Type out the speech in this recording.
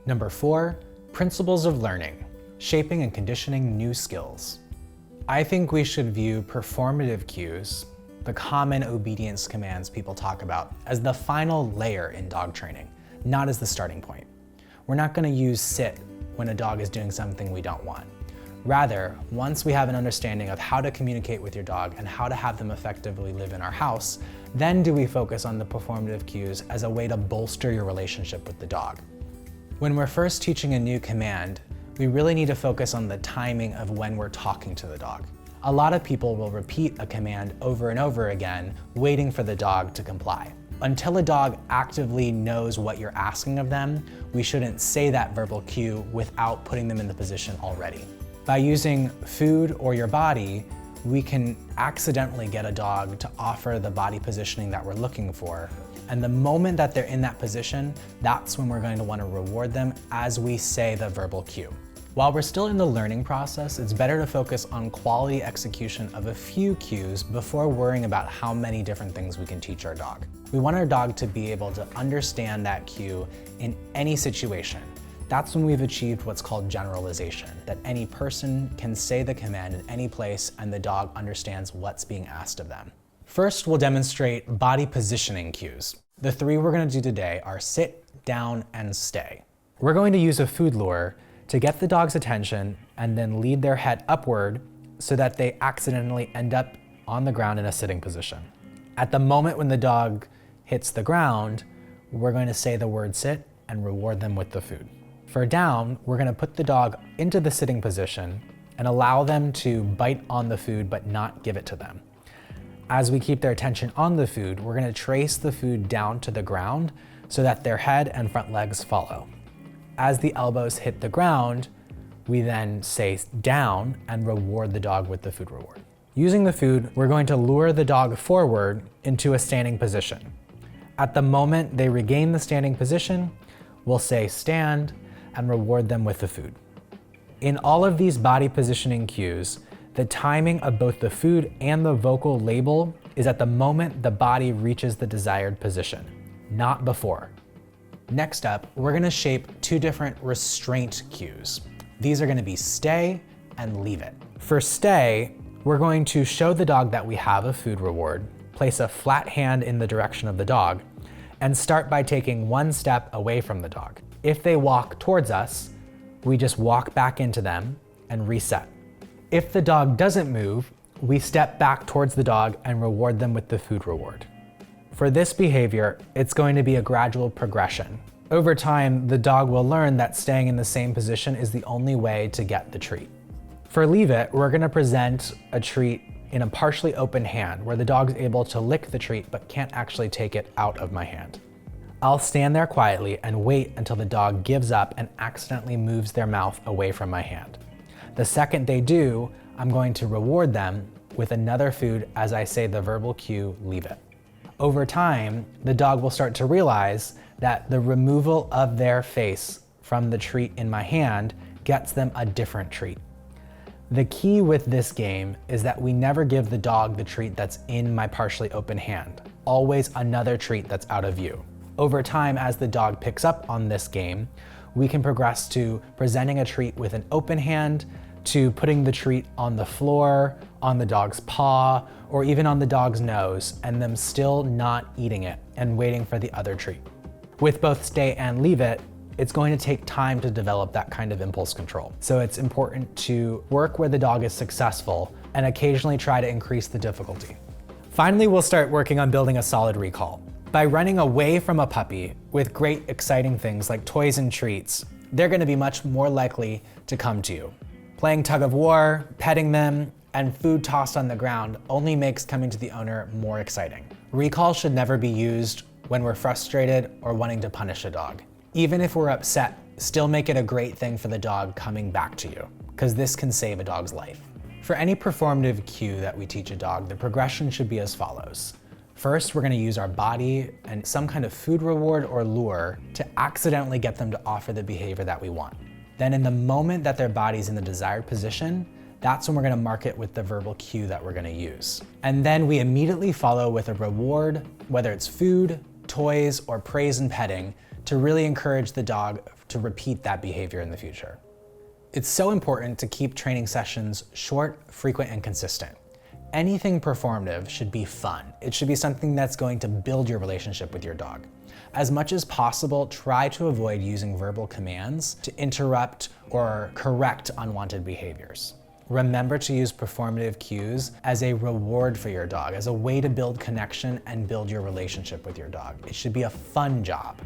Number 4, principles of learning, shaping and conditioning new skills. I think we should view performative cues, the common obedience commands people talk about, as the final layer in dog training, not as the starting point. We're not going to use sit when a dog is doing something we don't want. Rather, once we have an understanding of how to communicate with your dog and how to have them effectively live in our house, then do we focus on the performative cues as a way to bolster your relationship with the dog. When we're first teaching a new command, we really need to focus on the timing of when we're talking to the dog. A lot of people will repeat a command over and over again, waiting for the dog to comply. Until a dog actively knows what you're asking of them, we shouldn't say that verbal cue without putting them in the position already. By using food or your body, we can accidentally get a dog to offer the body positioning that we're looking for. And the moment that they're in that position, that's when we're going to want to reward them as we say the verbal cue. While we're still in the learning process, it's better to focus on quality execution of a few cues before worrying about how many different things we can teach our dog. We want our dog to be able to understand that cue in any situation. That's when we've achieved what's called generalization, that any person can say the command in any place and the dog understands what's being asked of them. First, we'll demonstrate body positioning cues. The 3 we're going to do today are sit, down, and stay. We're going to use a food lure to get the dog's attention and then lead their head upward so that they accidentally end up on the ground in a sitting position. At the moment when the dog hits the ground, we're going to say the word sit and reward them with the food. For down, we're going to put the dog into the sitting position and allow them to bite on the food but not give it to them. As we keep their attention on the food, we're going to trace the food down to the ground so that their head and front legs follow. As the elbows hit the ground, we then say down and reward the dog with the food reward. Using the food, we're going to lure the dog forward into a standing position. At the moment they regain the standing position, we'll say stand and reward them with the food. In all of these body positioning cues, the timing of both the food and the vocal label is at the moment the body reaches the desired position, not before. Next up, we're going to shape 2 different restraint cues. These are going to be stay and leave it. For stay, we're going to show the dog that we have a food reward, place a flat hand in the direction of the dog, and start by taking 1 step away from the dog. If they walk towards us, we just walk back into them and reset. If the dog doesn't move, we step back towards the dog and reward them with the food reward. For this behavior, it's going to be a gradual progression. Over time, the dog will learn that staying in the same position is the only way to get the treat. For leave it, we're going to present a treat in a partially open hand where the dog's able to lick the treat but can't actually take it out of my hand. I'll stand there quietly and wait until the dog gives up and accidentally moves their mouth away from my hand. The second they do, I'm going to reward them with another food as I say the verbal cue, leave it. Over time, the dog will start to realize that the removal of their face from the treat in my hand gets them a different treat. The key with this game is that we never give the dog the treat that's in my partially open hand, always another treat that's out of view. Over time, as the dog picks up on this game, we can progress to presenting a treat with an open hand, to putting the treat on the floor, on the dog's paw, or even on the dog's nose, and them still not eating it and waiting for the other treat. With both stay and leave it, it's going to take time to develop that kind of impulse control. So it's important to work where the dog is successful and occasionally try to increase the difficulty. Finally, we'll start working on building a solid recall. By running away from a puppy with great exciting things like toys and treats, they're going to be much more likely to come to you. Playing tug of war, petting them, and food tossed on the ground only makes coming to the owner more exciting. Recall should never be used when we're frustrated or wanting to punish a dog. Even if we're upset, still make it a great thing for the dog coming back to you, because this can save a dog's life. For any performative cue that we teach a dog, the progression should be as follows. First, we're going to use our body and some kind of food reward or lure to accidentally get them to offer the behavior that we want. Then in the moment that their body's in the desired position, that's when we're going to mark it with the verbal cue that we're going to use. And then we immediately follow with a reward, whether it's food, toys, or praise and petting, to really encourage the dog to repeat that behavior in the future. It's so important to keep training sessions short, frequent, and consistent. Anything performative should be fun. It should be something that's going to build your relationship with your dog. As much as possible, try to avoid using verbal commands to interrupt or correct unwanted behaviors. Remember to use performative cues as a reward for your dog, as a way to build connection and build your relationship with your dog. It should be a fun job.